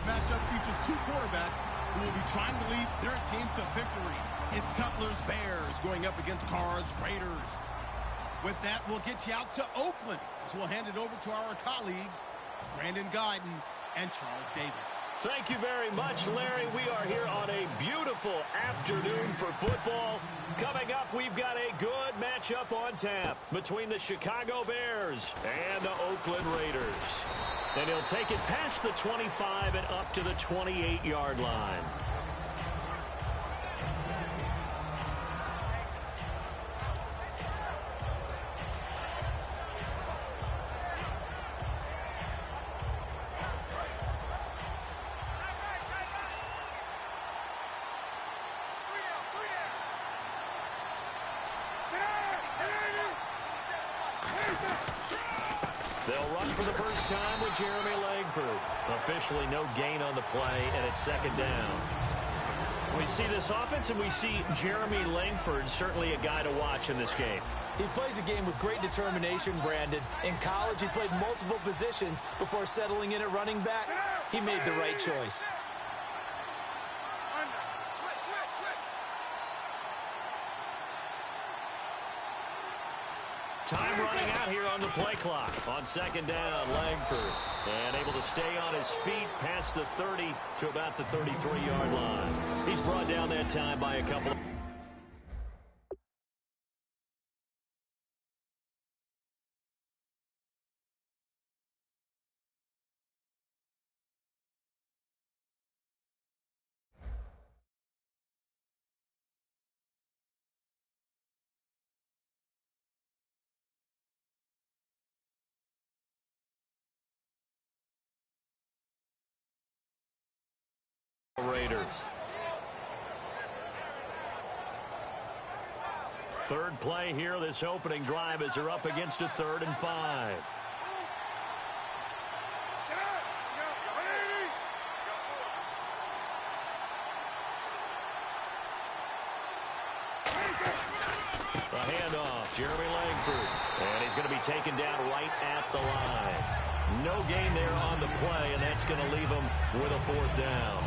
matchup features two quarterbacks who will be trying to lead their team to victory. It's Cutler's Bears going up against Carr's Raiders. With that, we'll get you out to Oakland, as we'll hand it over to our colleagues, Brandon Guyton and Charles Davis. Thank you very much, Larry. We are here on a beautiful afternoon for football. Coming up, we've got a good matchup on tap between the Chicago Bears and the Oakland Raiders. And he'll take it past the 25 and up to the 28-yard line. They'll run for the first time with Jeremy Langford. Officially no gain on the play, and it's second down. We see this offense, and we see Jeremy Langford, certainly a guy to watch in this game. He plays a game with great determination, Brandon. In college, he played multiple positions before settling in at running back. He made the right choice. Time running out here on the play clock. On second down, Langford. And able to stay on his feet past the 30 to about the 33-yard line. He's brought down that time by a couple of... Raiders. Third play here, this opening drive, as they're up against a 3rd and 5. The handoff, Jeremy Langford. And he's going to be taken down right at the line. No gain there on the play, and that's going to leave him with a 4th down.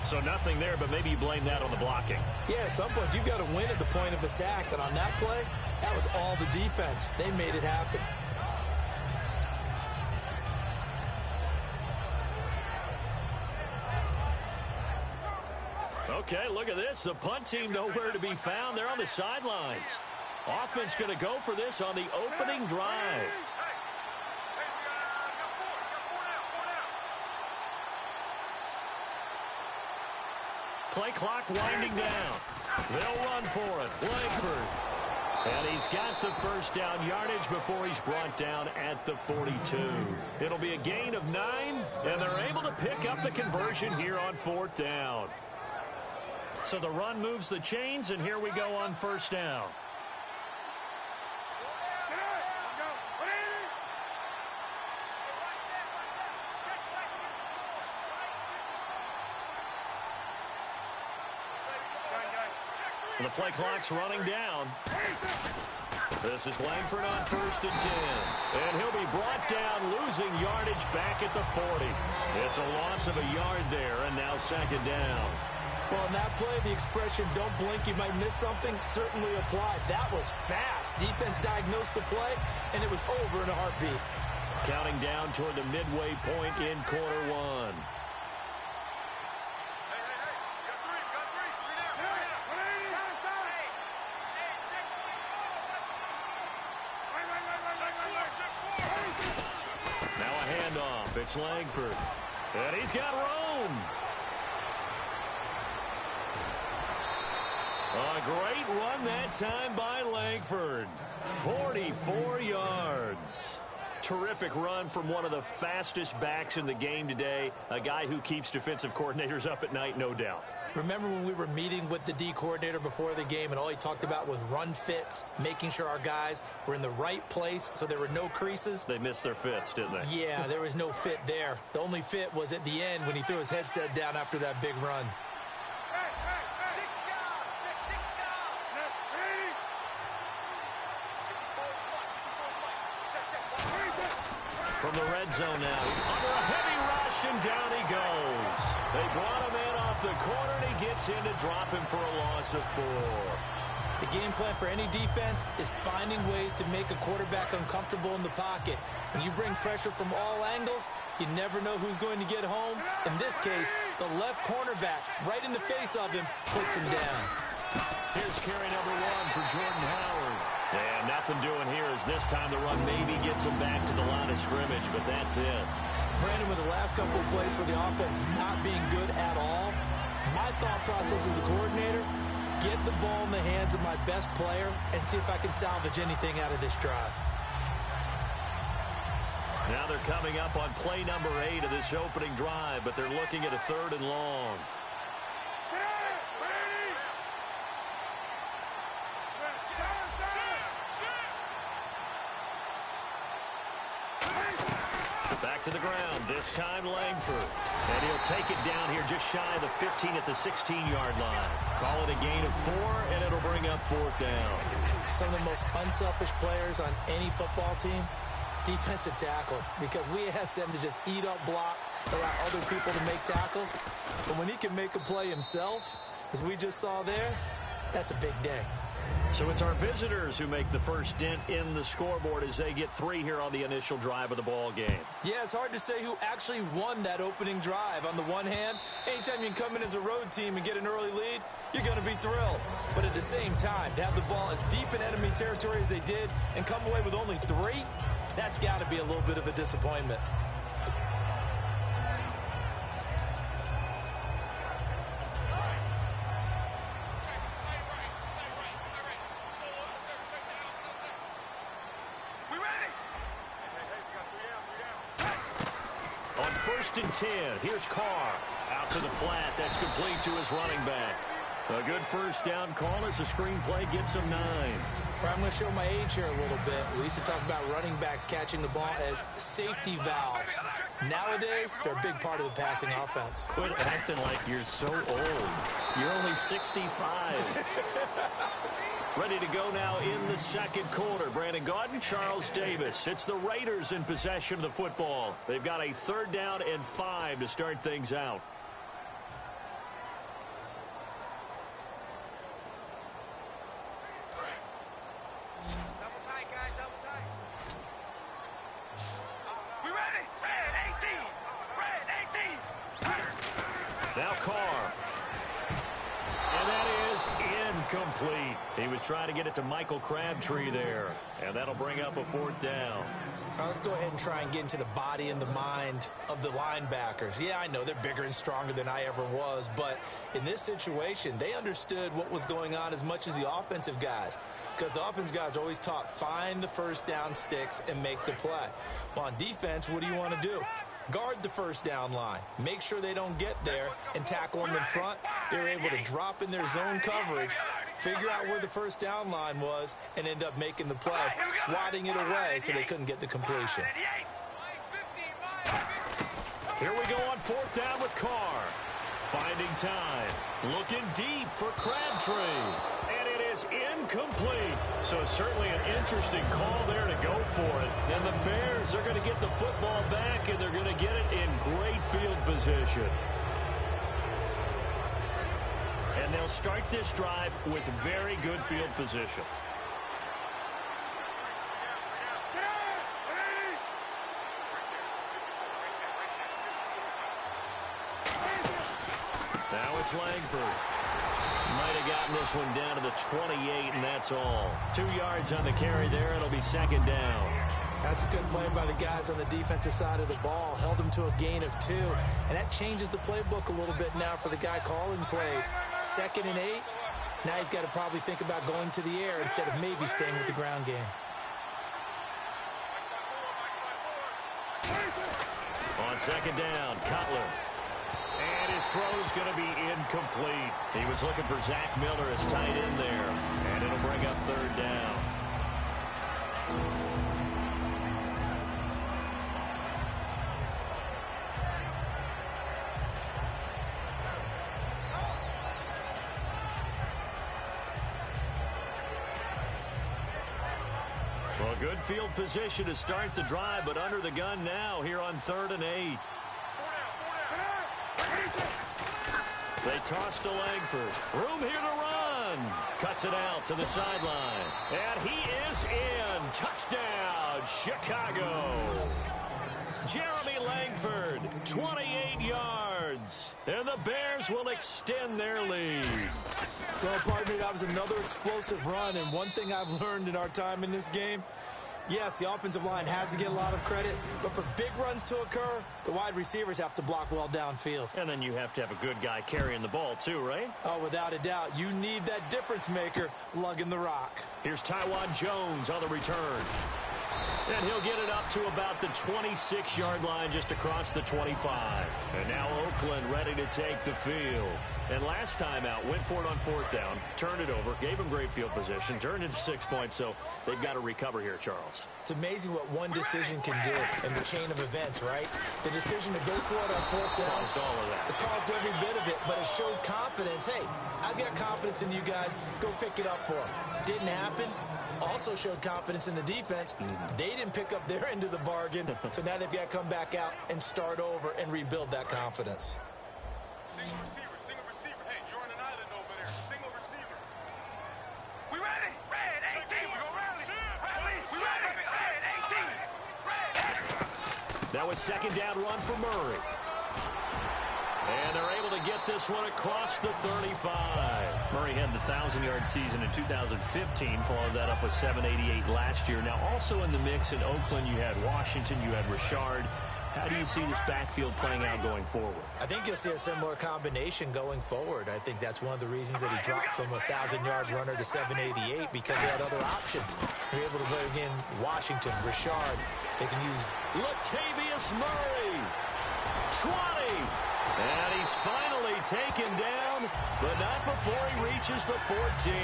So nothing there, but maybe you blame that on the blocking. Yeah, at some point, you've got to win at the point of attack. And on that play, that was all the defense. They made it happen. Okay, look at this. The punt team nowhere to be found. They're on the sidelines. Offense going to go for this on the opening drive. Play clock winding down. They'll run for it. Langford. And he's got the first down yardage before he's brought down at the 42. It'll be a gain of 9, and they're able to pick up the conversion here on 4th down. So the run moves the chains, and here we go on first down. And the play clock's running down. This is Langford on 1st and 10. And he'll be brought down, losing yardage back at the 40. It's a loss of a yard there, and now second down. Well, in that play, the expression, don't blink, you might miss something, certainly applied. That was fast. Defense diagnosed the play, and it was over in a heartbeat. Counting down toward the midway point in quarter 1. It's Langford. And he's got room. A great run that time by Langford. 44 yards. Terrific run from one of the fastest backs in the game today. A guy who keeps defensive coordinators up at night, no doubt. Remember when we were meeting with the D coordinator before the game and all he talked about was run fits, making sure our guys were in the right place so there were no creases? They missed their fits, didn't they? Yeah, there was no fit there. The only fit was at the end when he threw his headset down after that big run. From the red zone now, under a heavy rush, rush, and down he goes. They brought him in off the corner, and he gets in to drop him for a loss of 4. The game plan for any defense is finding ways to make a quarterback uncomfortable in the pocket. When you bring pressure from all angles, you never know who's going to get home. In this case, the left cornerback, right in the face of him, puts him down. Here's carry number 1 for Jordan Howard. And nothing doing here as this time the run maybe gets him back to the line of scrimmage, but that's it. Brandon, with the last couple of plays for the offense not being good at all, my thought process as a coordinator, get the ball in the hands of my best player and see if I can salvage anything out of this drive. Now they're coming up on play number 8 of this opening drive, but they're looking at a 3rd and long. Back to the ground, this time Langford. And he'll take it down here just shy of the 15 at the 16-yard line. Call it a gain of 4, and it'll bring up 4th down. Some of the most unselfish players on any football team, defensive tackles, because we ask them to just eat up blocks, allow other people to make tackles. But when he can make a play himself, as we just saw there, that's a big day. So it's our visitors who make the first dent in the scoreboard as they get 3 here on the initial drive of the ball game. Yeah, it's hard to say who actually won that opening drive. On the one hand, anytime you can come in as a road team and get an early lead, you're going to be thrilled. But at the same time, to have the ball as deep in enemy territory as they did and come away with only 3, that's got to be a little bit of a disappointment. On 1st and 10, here's Carr. Out to the flat. That's complete to his running back. A good first down call as the screenplay gets him 9. I'm going to show my age here a little bit. We used to talk about running backs catching the ball as safety valves. Nowadays, they're a big part of the passing offense. Quit acting like you're so old. You're only 65. Ready to go now in the second quarter. Brandon Gaudin, Charles Davis. It's the Raiders in possession of the football. They've got a 3rd down and 5 to start things out. Now Carr. And that is incomplete. He was trying to get it to Michael Crabtree there. And that'll bring up a 4th down. All right, let's go ahead and try and get into the body and the mind of the linebackers. Yeah, I know they're bigger and stronger than I ever was, but in this situation, they understood what was going on as much as the offensive guys, because the offensive guys are always taught, find the first down sticks and make the play. Well, on defense, what do you want to do? Guard the first down line. Make sure they don't get there and tackle them in front. They were able to drop in their zone coverage, figure out where the first down line was, and end up making the play, swatting it away so they couldn't get the completion. Here we go on 4th down with Carr. Finding time. Looking deep for Crabtree. And it is incomplete. So certainly an interesting call there to go for it. And the Bears are going to get the football back, and they're going to get it in great field position. And they'll start this drive with very good field position. Now it's Langford. Might have gotten this one down to the 28, and that's all. 2 yards on the carry there. It'll be 2nd down. That's a good play by the guys on the defensive side of the ball. Held them to a gain of 2. And that changes the playbook a little bit now for the guy calling plays. 2nd and 8. Now he's got to probably think about going to the air instead of maybe staying with the ground game. On 2nd down, Cutler. And his throw's going to be incomplete. He was looking for Zach Miller as tight end there. And it'll bring up 3rd down. Well, good field position to start the drive, but under the gun now here on 3rd and 8. They toss to Langford. Room here to run. Cuts it out to the sideline. And he is in. Touchdown, Chicago. Jeremy Langford, 28 yards. And the Bears will extend their lead. Well, partner, that was another explosive run. And one thing I've learned in our time in this game, yes, the offensive line has to get a lot of credit, but for big runs to occur, the wide receivers have to block well downfield. And then you have to have a good guy carrying the ball too, right? Oh, without a doubt. You need that difference maker lugging the rock. Here's Tywan Jones on the return. And he'll get it up to about the 26-yard line, just across the 25. And now Oakland ready to take the field. And last time out, went for it on fourth down, turned it over, gave them great field position, turned it to 6 points, so they've got to recover here, Charles. It's amazing what one decision can do in the chain of events, right? The decision to go for it on fourth down. Caused all of that. It caused every bit of it, but it showed confidence. Hey, I've got confidence in you guys. Go pick it up for them. Didn't happen. Also showed confidence in the defense. They didn't pick up their end of the bargain, so now they've got to come back out and start over and rebuild that confidence. Single receiver. Hey, you're on an island over there. Single receiver. We ready? Red 18. We go rally. We ready? Red 18. That was second down run for Murray. And they're able to get this one across the 35. Murray had the 1,000-yard season in 2015, followed that up with 788 last year. Now, also in the mix in Oakland, you had Washington, you had Richard. How do you see this backfield playing out going forward? I think you'll see a similar combination going forward. I think that's one of the reasons that he dropped from a 1,000-yard runner to 788, because they had other options. They're able to bring in Washington, Richard. They can use Latavius Murray. 20. And he's finally taken down, but not before he reaches the 14.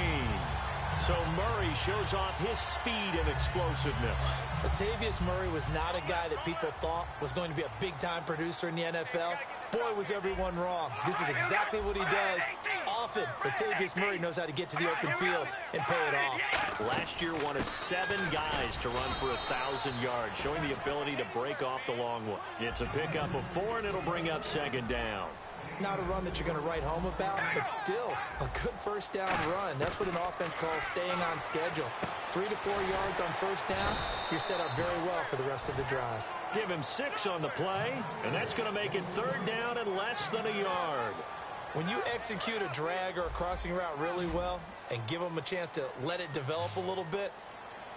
So Murray shows off his speed and explosiveness. Latavius Murray was not a guy that people thought was going to be a big-time producer in the NFL. Boy, was everyone wrong. This is exactly what he does. Often, Latavius Murray knows how to get to the open field and pay it off. Last year, one of 7 guys to run for 1,000 yards, showing the ability to break off the long one. It's a pickup of 4, and it'll bring up second down. Not a run that you're going to write home about, but still a good first down run. That's what an offense calls staying on schedule. 3 to 4 yards on first down, you're set up very well for the rest of the drive. Give him 6 on the play, and that's going to make it third down and less than a yard. When you execute a drag or a crossing route really well and give them a chance to let it develop a little bit,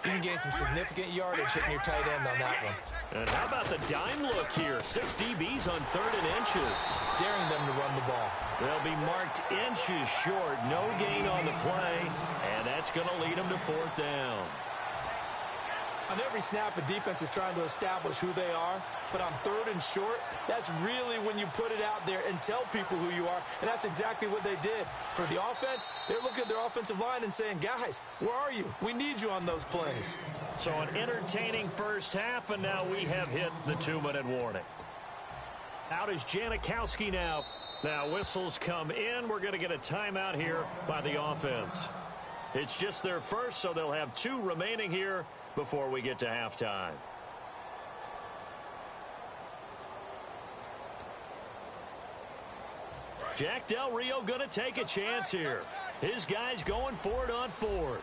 you can gain some significant yardage hitting your tight end on that one. And how about the dime look here? 6 DBs on 3rd and inches. Daring them to run the ball. They'll be marked inches short. No gain on the play. And that's going to lead them to 4th down. On every snap, a defense is trying to establish who they are. But on 3rd and short, that's really when you put it out there and tell people who you are. And that's exactly what they did. For the offense, they're looking at their offensive line and saying, guys, where are you? We need you on those plays. So an entertaining first half, and now we have hit the 2-minute warning. Out is Janikowski now. Now whistles come in. We're going to get a timeout here by the offense. It's just their first, so they'll have 2 remaining here before we get to halftime. Jack Del Rio going to take a chance here. His guys going for it on 4th.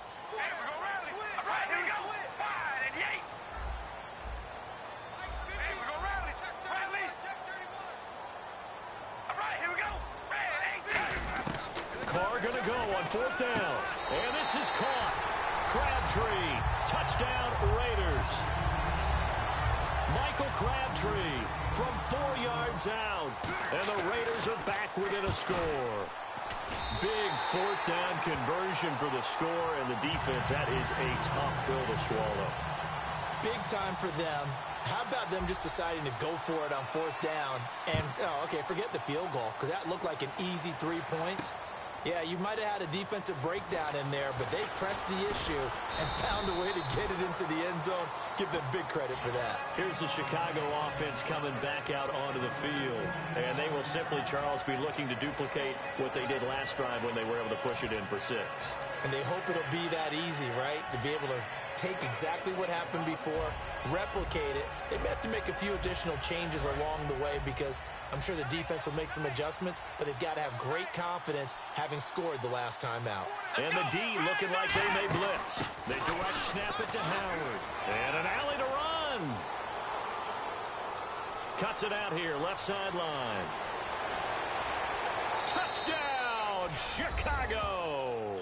Carr going to go on 4th down. And this is caught. Crabtree. Touchdown, Raiders. Michael Crabtree from 4 yards out. And the Raiders are back within a score. Big 4th down conversion for the score, and the defense, that is a tough pill to swallow. Big time for them. How about them just deciding to go for it on 4th down? And, okay, forget the field goal, because that looked like an easy 3 points. Yeah, you might have had a defensive breakdown in there, but they pressed the issue and found a way to get it into the end zone. Give them big credit for that. Here's the Chicago offense coming back out onto the field. And they will simply, Charles, be looking to duplicate what they did last drive when they were able to push it in for 6. And they hope it'll be that easy, right? To be able to take exactly what happened before, replicate it. They may have to make a few additional changes along the way because I'm sure the defense will make some adjustments, but they've got to have great confidence having scored the last time out. And the D looking like they may blitz. They direct snap it to Howard. And an alley to run. Cuts it out here, left sideline. Touchdown, Chicago.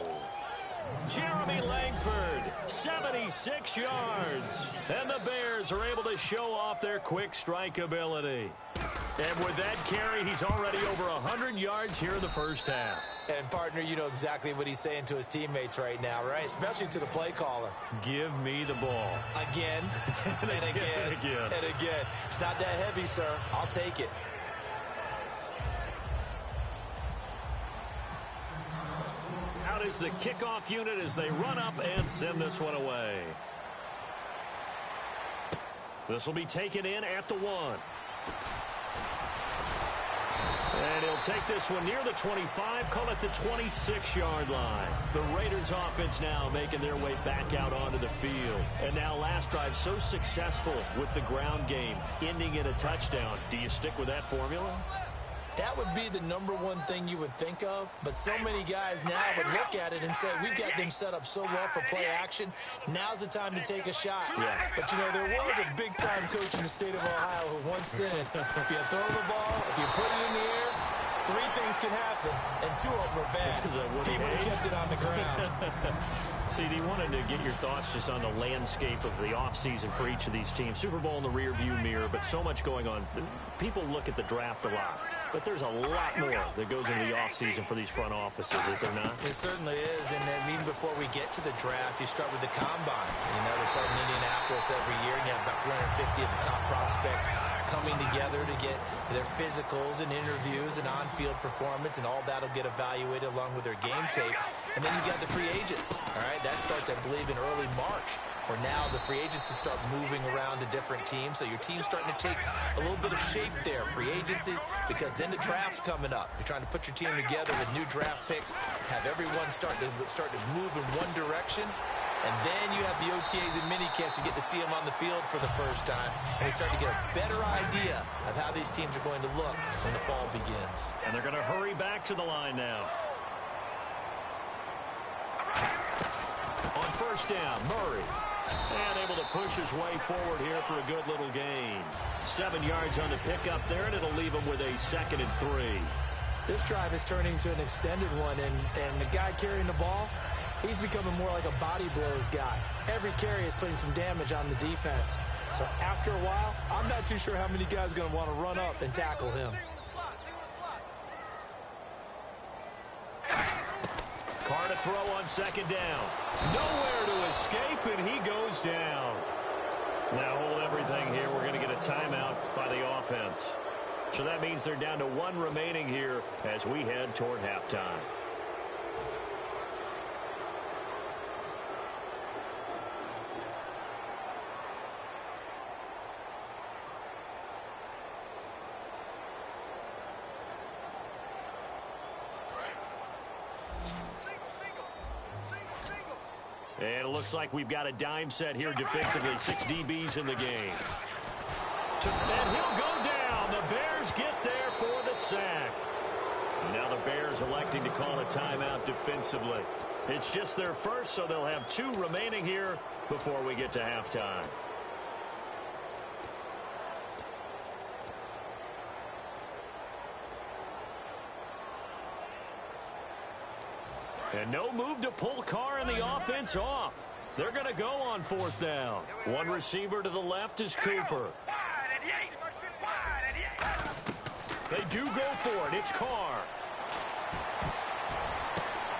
Jeremy Langford, 76 yards. And the Bears are able to show off their quick strike ability. And with that carry, he's already over 100 yards here in the first half. And, partner, you know exactly what he's saying to his teammates right now, right? Especially to the play caller. Give me the ball. Again, and again, and again. It's not that heavy, sir. I'll take it. Out is the kickoff unit as they run up and send this one away. This will be taken in at the 1. And he'll take this one near the 25, call it the 26-yard line. The Raiders offense now making their way back out onto the field. And now last drive so successful with the ground game, ending in a touchdown. Do you stick with that formula? That would be the number one thing you would think of, but so many guys now would look at it and say, we've got them set up so well for play action, now's the time to take a shot. Yeah. But, you know, there was a big-time coach in the state of Ohio who once said, if you throw the ball, if you put it in the air, 3 things can happen, and 2 of them are bad. He would have kept it on the ground. CD, wanted to get your thoughts just on the landscape of the offseason for each of these teams. Super Bowl in the rearview mirror, but so much going on. People look at the draft a lot, but there's a lot more that goes into the offseason for these front offices, is there not? It certainly is, and then even before we get to the draft, you start with the combine. You know, it's held in Indianapolis every year, and you have about 350 of the top prospects coming together to get their physicals and interviews and on-field performance, and all that will get evaluated along with their game tape. And then you got the free agents, all right? That starts, I believe, in early March, where now the free agents can start moving around to different teams. So your team's starting to take a little bit of shape there, free agency, because then the draft's coming up. You're trying to put your team together with new draft picks, have everyone start to move in one direction. And then you have the OTAs and minicamps. You get to see them on the field for the first time. And we start to get a better idea of how these teams are going to look when the fall begins. And they're going to hurry back to the line now. On first down, Murray. And able to push his way forward here for a good little gain. 7 yards on the pickup there, and it'll leave him with a 2nd and 3. This drive is turning to an extended one, and the guy carrying the ball, he's becoming more like a body blows guy. Every carry is putting some damage on the defense. So after a while, I'm not too sure how many guys are going to want to run up and tackle him. Carr to throw on 2nd down. Nowhere to escape, and he goes down. Now hold everything here. We're going to get a timeout by the offense. So that means they're down to 1 remaining here as we head toward halftime. And it looks like we've got a dime set here defensively. 6 DBs in the game. And he'll go down. The Bears get there for the sack. Now the Bears electing to call a timeout defensively. It's just their first, so they'll have 2 remaining here before we get to halftime. And no move to pull Carr and the offense off. They're going to go on 4th down. 1 receiver to the left is Cooper. They do go for it. It's Carr.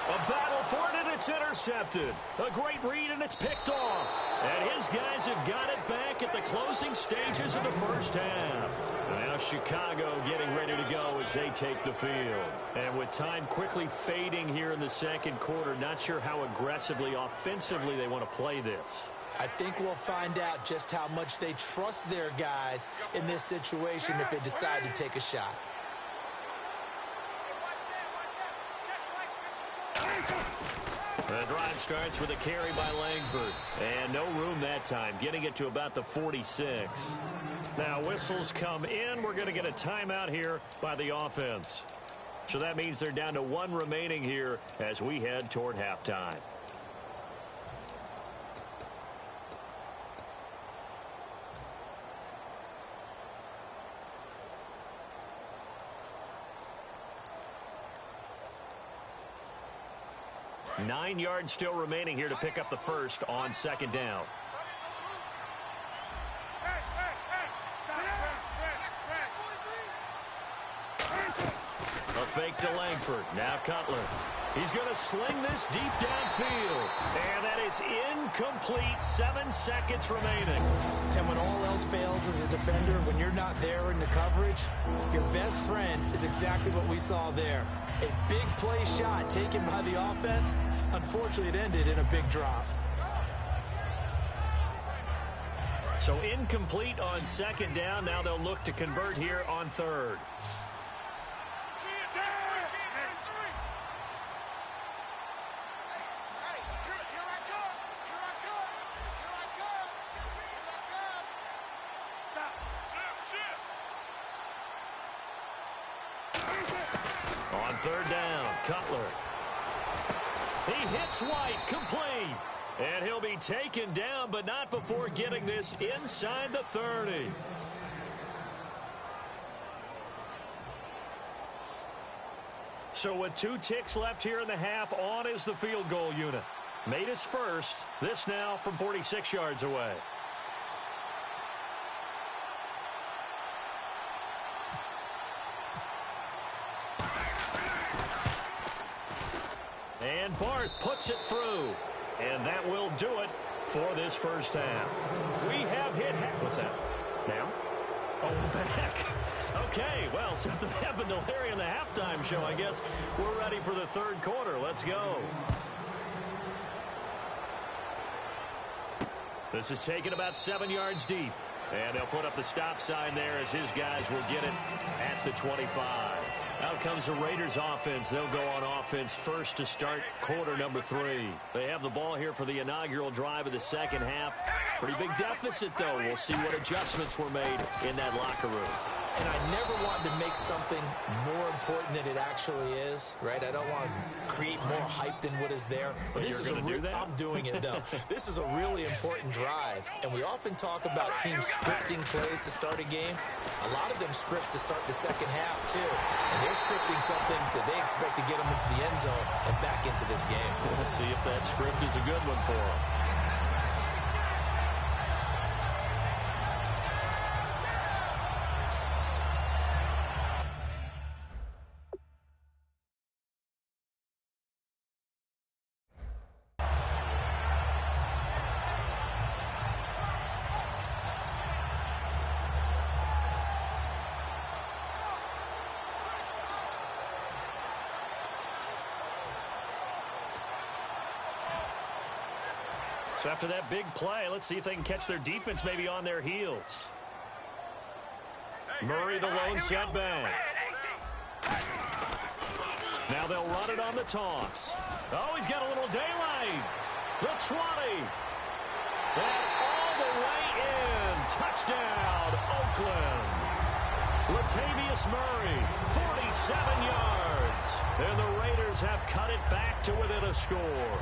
A battle for it, and it's intercepted. A great read, and it's picked off. And his guys have got it back at the closing stages of the first half. And now Chicago getting ready to go as they take the field. And with time quickly fading here in the 2nd quarter, not sure how aggressively, offensively they want to play this. I think we'll find out just how much they trust their guys in this situation if they decide to take a shot. The drive starts with a carry by Langford. And no room that time, getting it to about the 46. Now whistles come in. We're going to get a timeout here by the offense. So that means they're down to 1 remaining here as we head toward halftime. Nine yards still remaining here to pick up the first on second down. A fake to Langford. Now Cutler. He's going to sling this deep downfield. And that is incomplete. 7 seconds remaining. And when all else fails as a defender, when you're not there in the coverage, your best friend is exactly what we saw there. A big play shot taken by the offense. Unfortunately, it ended in a big drop. So incomplete on second down. Now they'll look to convert here on third. On third down, Cutler. He hits White, complete. And he'll be taken down, but not before getting this inside the 30. So with 2 ticks left here in the half, on is the field goal unit. Made his first. This now from 46 yards away. And Barth puts it through. And that will do it for this first half. We have hit... What's that? Now? Oh, back. Okay, well, something happened to Larry in the halftime show, I guess. We're ready for the third quarter. Let's go. This is taken about 7 yards deep. And they'll put up the stop sign there as his guys will get it at the 25. Out comes the Raiders offense. They'll go on offense first to start quarter number 3. They have the ball here for the inaugural drive of the second half. Pretty big deficit, though. We'll see what adjustments were made in that locker room. And I never wanted to make something more important than it actually is, right? I don't want to create more hype than what is there. But this is I'm doing it, though. This is a really important drive. And we often talk about teams scripting plays to start a game. A lot of them script to start the second half, too. And they're scripting something that they expect to get them into the end zone and back into this game. We'll see if that script is a good one for them. So after that big play, let's see if they can catch their defense maybe on their heels. Murray, the lone setback. Now they'll run it on the toss. Oh, he's got a little daylight. The 20. And all the way in. Touchdown, Oakland. Latavius Murray, 47 yards. And the Raiders have cut it back to within a score.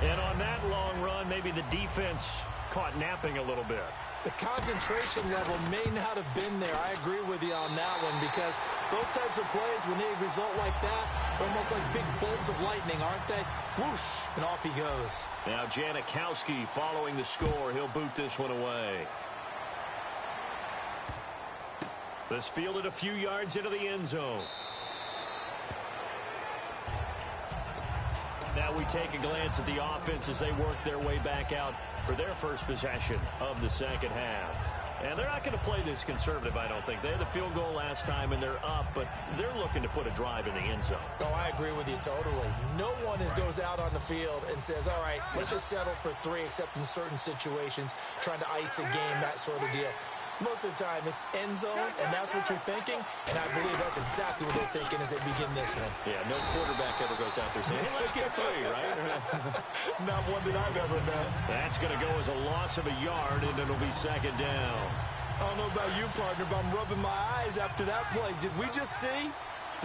And on that long run, maybe the defense caught napping a little bit. The concentration level may not have been there. I agree with you on that one because those types of plays, when they result like that, they're almost like big bolts of lightning, aren't they? Whoosh, and off he goes. Now Janikowski following the score. He'll boot this one away. This fielded a few yards into the end zone. Now we take a glance at the offense as they work their way back out for their first possession of the second half. And they're not going to play this conservative, I don't think. They had the field goal last time, and they're up, but they're looking to put a drive in the end zone. Oh, I agree with you totally. No one goes out on the field and says, all right, let's just settle for 3, except in certain situations, trying to ice a game, that sort of deal. Most of the time, it's end zone, and that's what you're thinking, and I believe that's exactly what they're thinking as they begin this one. Yeah, no quarterback ever goes out there saying, hey, let's get 3, right? Not one that I've ever known. That's going to go as a loss of a yard, and it'll be second down. I don't know about you, partner, but I'm rubbing my eyes after that play. Did we just see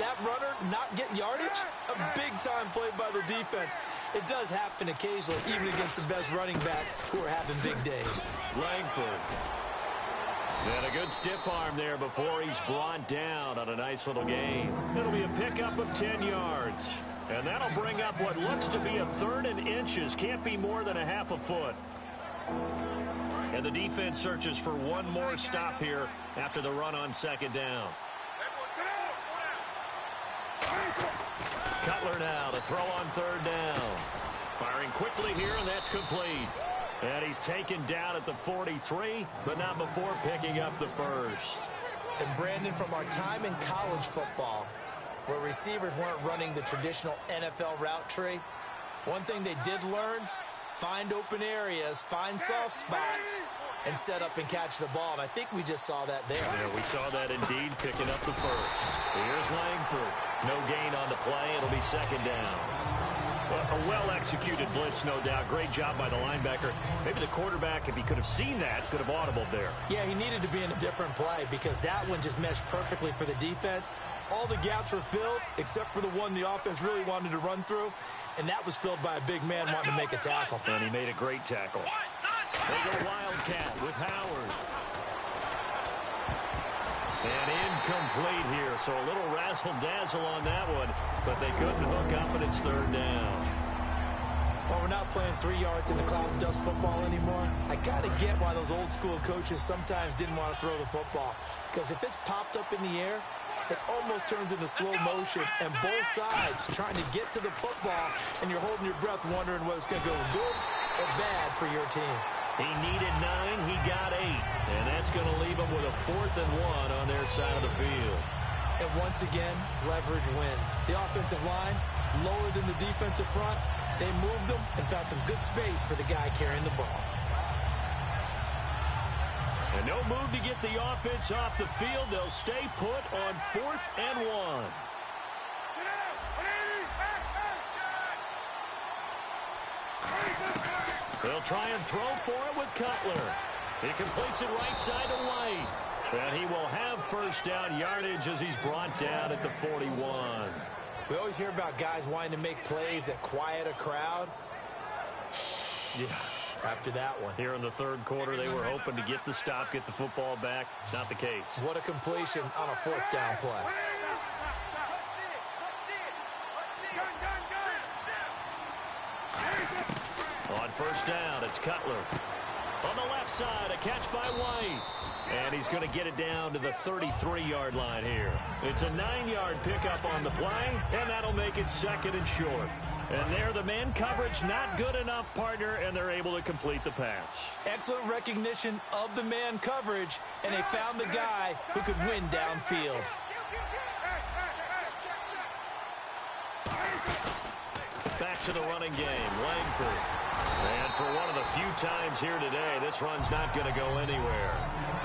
that runner not get yardage? A big-time play by the defense. It does happen occasionally, even against the best running backs who are having big days. Langford. And a good stiff arm there before he's brought down on a nice little gain. It'll be a pickup of 10 yards. And that'll bring up what looks to be a 3rd and inches. Can't be more than a half a foot. And the defense searches for one more stop here after the run on second down. Cutler now to throw on 3rd down. Firing quickly here, and that's complete. And he's taken down at the 43, but not before picking up the first. And Brandon, from our time in college football, where receivers weren't running the traditional NFL route tree, one thing they did learn, find open areas, find soft spots, and set up and catch the ball. And I think we just saw that there. Yeah, we saw that indeed, picking up the first. Here's Langford. No gain on the play. It'll be second down. A well-executed blitz, no doubt. Great job by the linebacker. Maybe the quarterback, if he could have seen that, could have audibled there. Yeah, he needed to be in a different play because that one just meshed perfectly for the defense. All the gaps were filled except for the one the offense really wanted to run through, and that was filled by a big man wanting to make a tackle. And he made a great tackle. They go Wildcat with Howard. And incomplete here, so a little razzle-dazzle on that one, but they couldn't hook up, and it's 3rd down. Well, we're not playing 3 yards in the cloud of dust football anymore. I got to get why those old-school coaches sometimes didn't want to throw the football, because if it's popped up in the air, it almost turns into slow motion, and both sides trying to get to the football, and you're holding your breath wondering whether it's going to go good or bad for your team. He needed 9, he got 8, and that's going to leave him with a 4th and 1 on their side of the field. And once again, leverage wins. The offensive line, lower than the defensive front, they moved them and found some good space for the guy carrying the ball. And no move to get the offense off the field. They'll stay put on 4th and 1. They'll try and throw for it with Cutler. He completes it right side to White. And he will have first down yardage as he's brought down at the 41. We always hear about guys wanting to make plays that quiet a crowd. Yeah. After that one. Here in the 3rd quarter, they were hoping to get the stop, get the football back. Not the case. What a completion on a 4th down play. On first down, it's Cutler. On the left side, a catch by White. And he's going to get it down to the 33-yard line here. It's a 9-yard pickup on the play, and that'll make it 2nd and short. And there, the man coverage not good enough, partner, and they're able to complete the pass. Excellent recognition of the man coverage, and they found the guy who could win downfield. Back to the running game, Langford. And for one of the few times here today, this run's not going to go anywhere.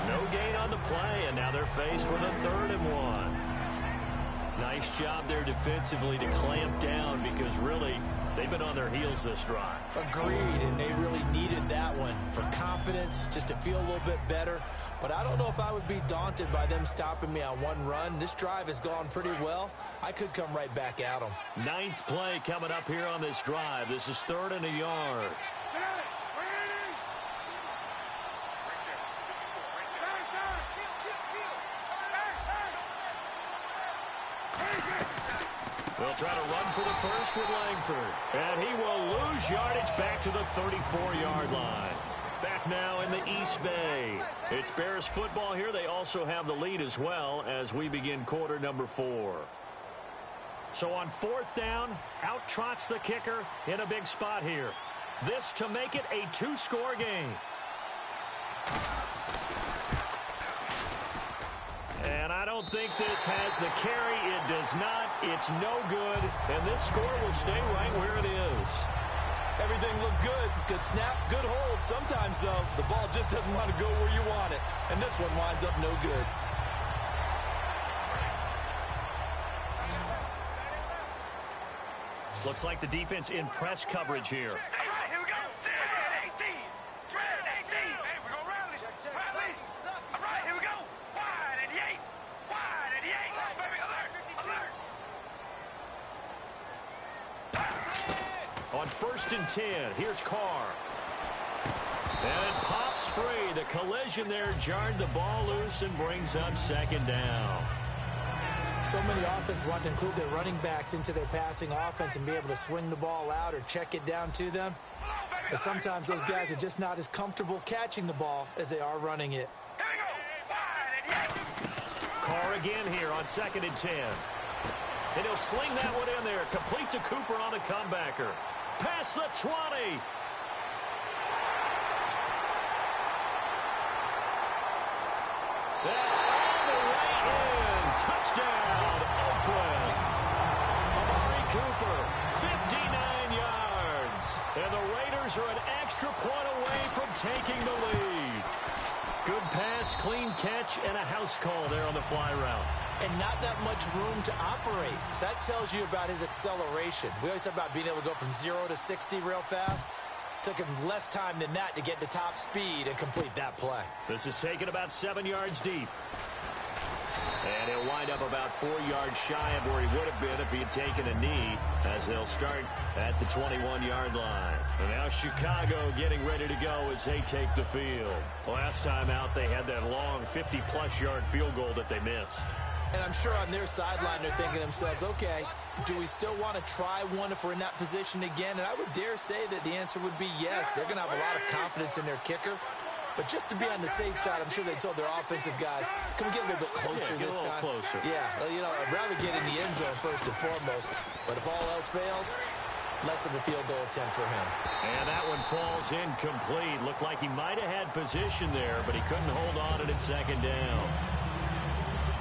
No gain on the play, and now they're faced with a 3rd and 1. Nice job there defensively to clamp down because really they've been on their heels this drive. Agreed, and they really needed that one for confidence, just to feel a little bit better. But I don't know if I would be daunted by them stopping me on one run. This drive has gone pretty well. I could come right back at them. 9th play coming up here on this drive. This is 3rd and a yard. They'll try to run for the first with Langford. And he will lose yardage back to the 34-yard line. Back now in the East Bay. It's Bears football here. They also have the lead as well as we begin quarter number 4. So on 4th down, out trots the kicker in a big spot here. This to make it a 2-score game. And I don't think this has the carry. It does not. It's no good. And this score will stay right where it is. Everything looked good. Good snap, good hold. Sometimes, though, the ball just doesn't want to go where you want it. And this one winds up no good. Looks like the defense in press coverage here. All right, here we go. Red 18. Red 18. Hey, we're going to rally. Rally. All right, here we go. Wide 88. Wide 88. Baby, alert. Alert. On 1st and 10, here's Carr. And it pops free. The collision there jarred the ball loose and brings up 2nd down. So many offenses want to include their running backs into their passing offense and be able to swing the ball out or check it down to them. But sometimes those guys are just not as comfortable catching the ball as they are running it. Here we go. Wide 88. Carr again here on 2nd and 10. And he'll sling that one in there. Complete to Cooper on a comebacker. Past the 20. All the way in. Touchdown, Oakland. Amari Cooper, 59 yards. And the Raiders are an extra point away from taking the lead. Good pass, clean catch, and a house call there on the fly route. And not that much room to operate. So that tells you about his acceleration. We always talk about being able to go from 0 to 60 real fast. Took him less time than that to get to top speed and complete that play. This is taken about 7 yards deep. And he'll wind up about 4 yards shy of where he would have been if he had taken a knee, as they'll start at the 21-yard line. And now Chicago getting ready to go as they take the field. Last time out, they had that long 50-plus yard field goal that they missed. And I'm sure on their sideline they're thinking to themselves, okay, do we still want to try one if we're in that position again? And I would dare say that the answer would be yes. They're going to have a lot of confidence in their kicker. But just to be on the safe side, I'm sure they told their offensive guys, can we get a little bit closer this time? Closer. Yeah, you know, I'd rather get in the end zone first and foremost. But if all else fails, less of a field goal attempt for him. And that one falls incomplete. Looked like he might have had position there, but he couldn't hold on it at 2nd down.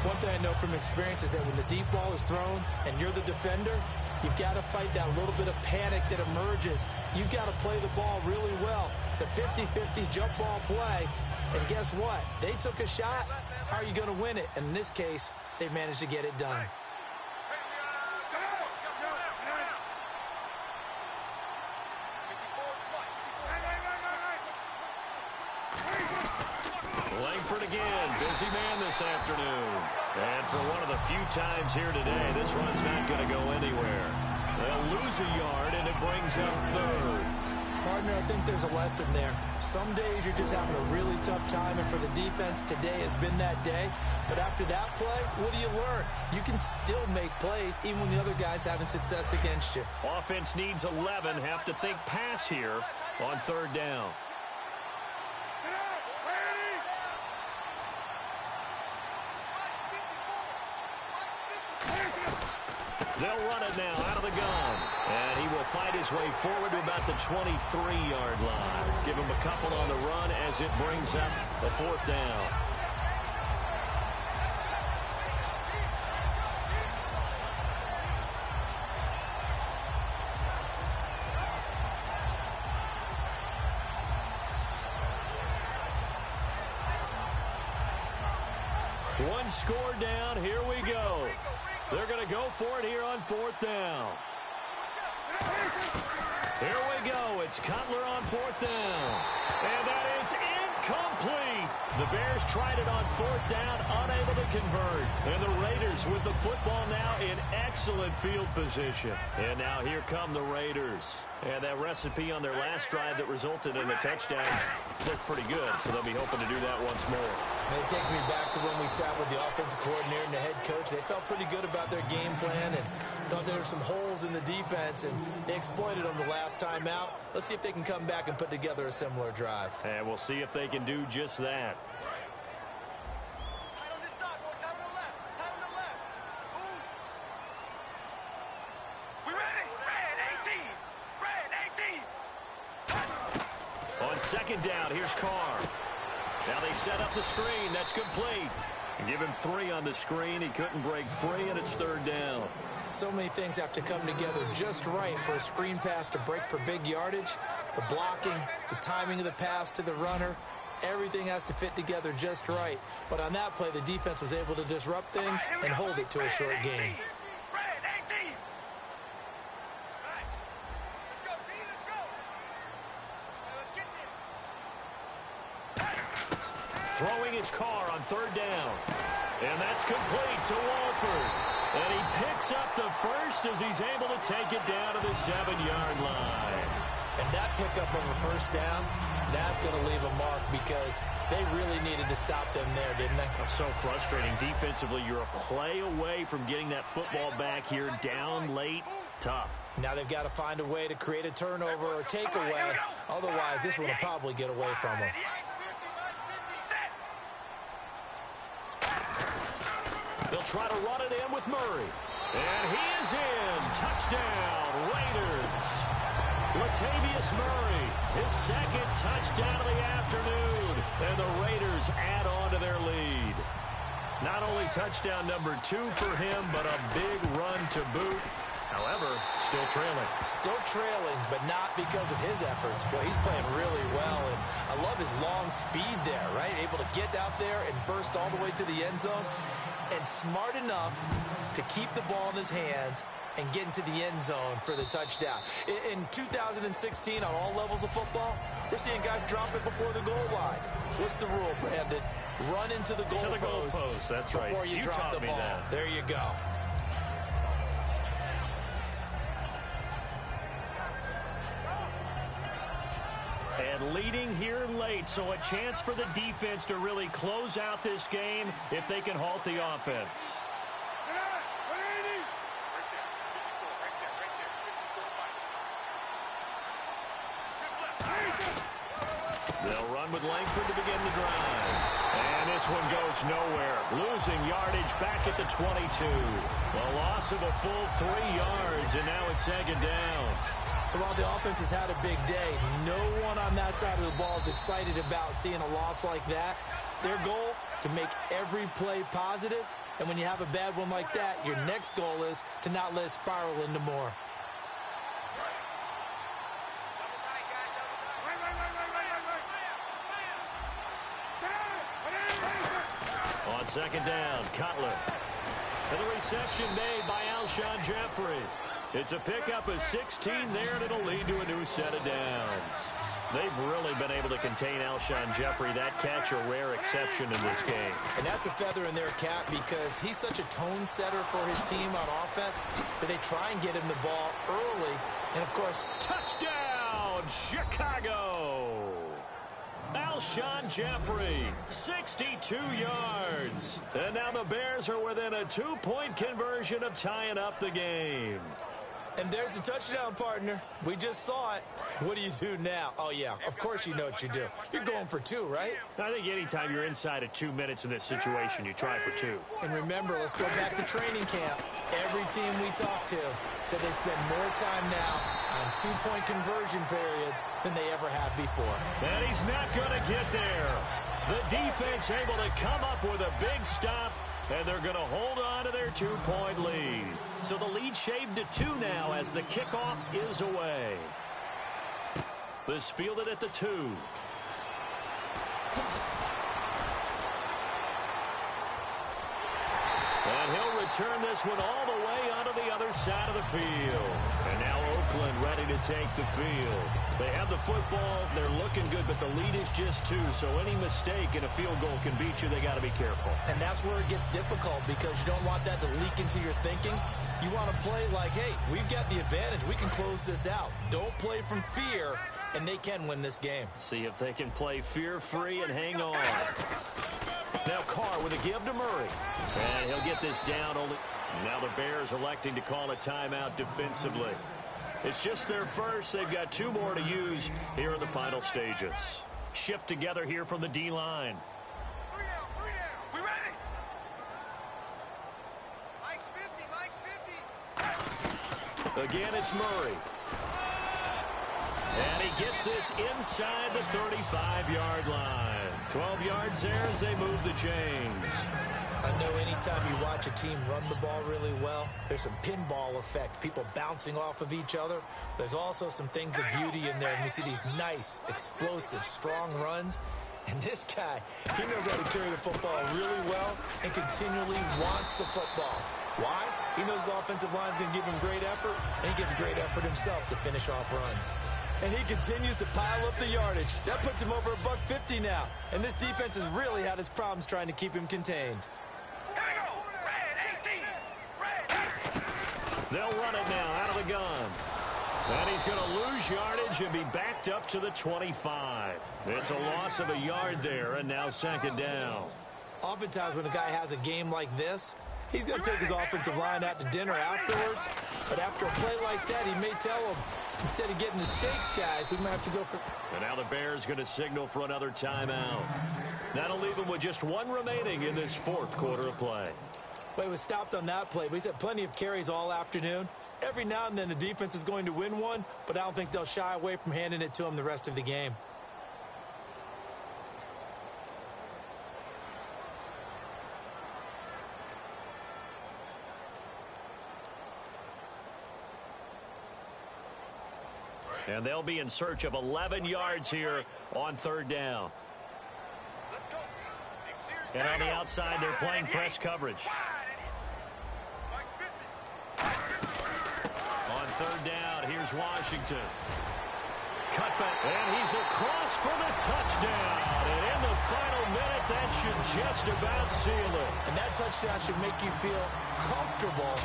One thing I know from experience is that when the deep ball is thrown and you're the defender, you've got to fight that little bit of panic that emerges. You've got to play the ball really well. It's a 50-50 jump ball play. And guess what? They took a shot. How are you going to win it? And in this case, they managed to get it done. Langford again, busy man this afternoon. And for one of the few times here today, this run's not going to go anywhere. They'll lose a yard, and it brings up 3rd. Partner, I think there's a lesson there. Some days you're just having a really tough time, and for the defense, today has been that day. But after that play, what do you learn? You can still make plays even when the other guy's having success against you. Offense needs 11. Have to think pass here on 3rd down. They'll run it now out of the gun. And he will fight his way forward to about the 23-yard line. Give him a couple on the run as it brings up a 4th down. One score down. Here we go. They're going to go for it here on 4th down. Here we go. It's Cutler on 4th down. And that is incomplete. The Bears tried it on 4th down, unable to convert. And the Raiders with the football now in excellent field position. And now here come the Raiders. And that recipe on their last drive that resulted in a touchdown looked pretty good. So they'll be hoping to do that once more. And it takes me back to when we sat with the offensive coordinator and the head coach. They felt pretty good about their game plan and thought there were some holes in the defense, and they exploited them the last time out. Let's see if they can come back and put together a similar drive. And we'll see if they can do just that. We ready? Red 18. Red 18. On 2nd down, here's Carr. Now they set up the screen. That's complete. And give him 3 on the screen. He couldn't break free, and it's 3rd down. So many things have to come together just right for a screen pass to break for big yardage. The blocking, the timing of the pass to the runner, everything has to fit together just right. But on that play, the defense was able to disrupt things and hold it to a short game. Throwing his car on third down. And that's complete to Walford. And he picks up the first as he's able to take it down to the 7-yard line. And that pickup of a first down, that's going to leave a mark because they really needed to stop them there, didn't they? So frustrating. Defensively, you're a play away from getting that football back here down late. Tough. Now they've got to find a way to create a turnover or takeaway. Otherwise, this one will probably get away from them. They'll try to run it in with Murray. And he is in. Touchdown, Raiders. Latavius Murray, his second touchdown of the afternoon. And the Raiders add on to their lead. Not only touchdown number 2 for him, but a big run to boot. However, still trailing. Still trailing, but not because of his efforts. Boy, he's playing really well, and I love his long speed there, right? Able to get out there and burst all the way to the end zone, and smart enough to keep the ball in his hands and get into the end zone for the touchdown. In 2016, on all levels of football, we're seeing guys drop it before the goal line. What's the rule, Brandon? Run into the goalpost. That's right. Before you drop the ball. That. There you go. And leading here late, so a chance for the defense to really close out this game if they can halt the offense. They'll run with Langford to begin the drive. And this one goes nowhere. Losing yardage back at the 22. A loss of a full 3 yards, and now it's second down. So while the offense has had a big day, no one on that side of the ball is excited about seeing a loss like that. Their goal, to make every play positive. And when you have a bad one like that, your next goal is to not let it spiral into more. On second down, Cutler. And the reception made by Alshon Jeffrey. It's a pickup of 16 there, and it'll lead to a new set of downs. They've really been able to contain Alshon Jeffrey. That catch a rare exception in this game. And that's a feather in their cap because he's such a tone setter for his team on offense that they try and get him the ball early. And, of course, touchdown, Chicago! Alshon Jeffrey, 62 yards. And now the Bears are within a 2-point conversion of tying up the game. And there's the touchdown, partner. We just saw it. What do you do now? Oh, yeah, of course you know what you do. You're going for 2, right? I think anytime you're inside of 2 minutes in this situation, you try for 2. And remember, let's go back to training camp. Every team we talked to said they spend more time now on 2-point conversion periods than they ever have before. And he's not going to get there. The defense able to come up with a big stop, and they're going to hold on to their 2-point lead. So the lead shaved to 2 now as the kickoff is away. This fielded at the 2. And he'll return this one all the way onto the other side of the field. And now Oakland ready to take the field. They have the football. They're looking good, but the lead is just 2. So any mistake in a field goal can beat you. They got to be careful. And that's where it gets difficult because you don't want that to leak into your thinking. You want to play like, hey, we've got the advantage. We can close this out. Don't play from fear, and they can win this game. See if they can play fear-free and hang on. Now Carr with a give to Murray. And he'll get this down only. Now the Bears electing to call a timeout defensively. It's just their first. They've got 2 more to use here in the final stages. Shift together here from the D-line. 3 down. We ready? Mike's 50. Again, it's Murray. And he gets this inside the 35-yard line. 12 yards there as they move the chains. I know anytime you watch a team run the ball really well, there's some pinball effect, people bouncing off of each other. There's also some things of beauty in there, and you see these nice, explosive, strong runs. And this guy, he knows how to carry the football really well and continually wants the football. Why? He knows the offensive line's going to give him great effort, and he gives great effort himself to finish off runs. And he continues to pile up the yardage. That puts him over $150 now. And this defense has really had its problems trying to keep him contained. They'll run it now out of the gun. And he's going to lose yardage and be backed up to the 25. It's a loss of a yard there, and now second down. Oftentimes when a guy has a game like this, he's going to take his offensive line out to dinner afterwards. But after a play like that, he may tell him, instead of getting the stakes, guys, we might have to go for... And now the Bears going to signal for another timeout. That'll leave them with just one remaining in this fourth quarter of play. Well, he was stopped on that play, but he's had plenty of carries all afternoon. Every now and then the defense is going to win one, but I don't think they'll shy away from handing it to him the rest of the game. And they'll be in search of 11 yards here on third down. And on the outside, they're playing press coverage. On third down, here's Washington. Cutback, and he's across for the touchdown. And in the final minute, that should just about seal it. And that touchdown should make you feel comfortable.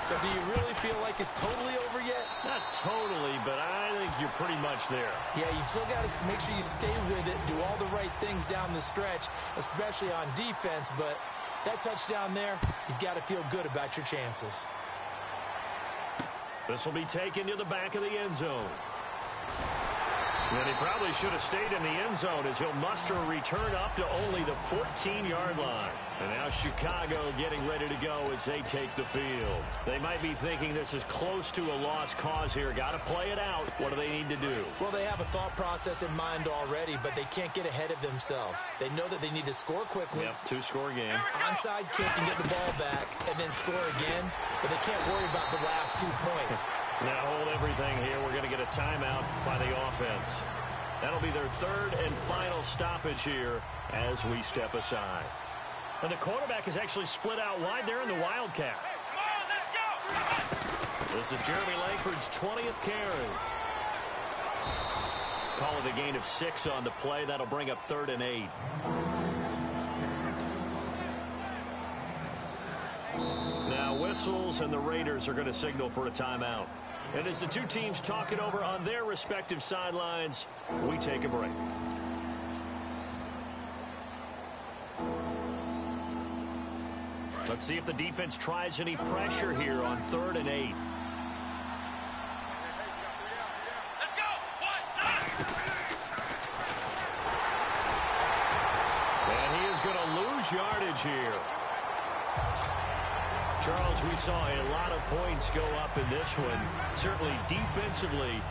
But do you really feel like it's totally over yet? Not totally, but I think you're pretty much there. Yeah, you've still got to make sure you stay with it, do all the right things down the stretch, especially on defense. But that touchdown there, you've got to feel good about your chances. This will be taken to the back of the end zone. And he probably should have stayed in the end zone as he'll muster a return up to only the 14-yard line. And now Chicago getting ready to go as they take the field. They might be thinking this is close to a lost cause here. Got to play it out. What do they need to do? Well, they have a thought process in mind already, but they can't get ahead of themselves. They know that they need to score quickly. Yep, two-score game. Onside kick and get the ball back and then score again, but they can't worry about the last 2 points. Now hold everything here. We're going to get a timeout by the offense. That'll be their third and final stoppage here as we step aside. And the quarterback is actually split out wide there in the Wildcat. This is Jeremy Langford's 20th carry. Call it a gain of 6 on the play. That'll bring up 3rd and 8. Now whistles, and the Raiders are going to signal for a timeout. And as the two teams talk it over on their respective sidelines, we take a break. Let's see if the defense tries any pressure here on 3rd and 8. Let's go! And he is going to lose yardage here. Charles, we saw a lot of points go up in this one. Certainly defensively,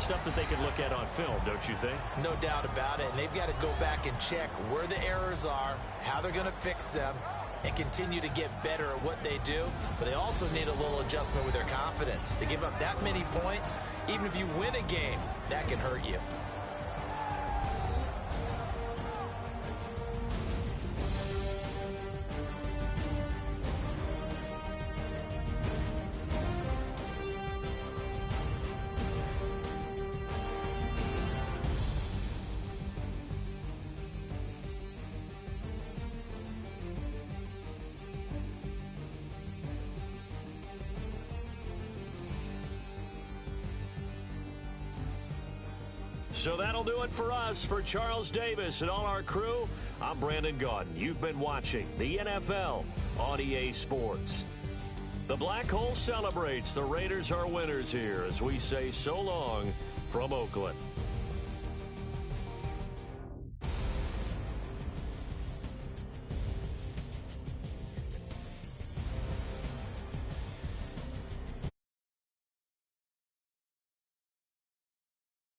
stuff that they can look at on film, don't you think? No doubt about it. And they've got to go back and check where the errors are, how they're going to fix them, and continue to get better at what they do. But they also need a little adjustment with their confidence. To give up that many points, even if you win a game, that can hurt you. So that'll do it for us. For Charles Davis and all our crew, I'm Brandon Gaudin. You've been watching the NFL on EA Sports. The Black Hole celebrates. The Raiders are winners here as we say so long from Oakland.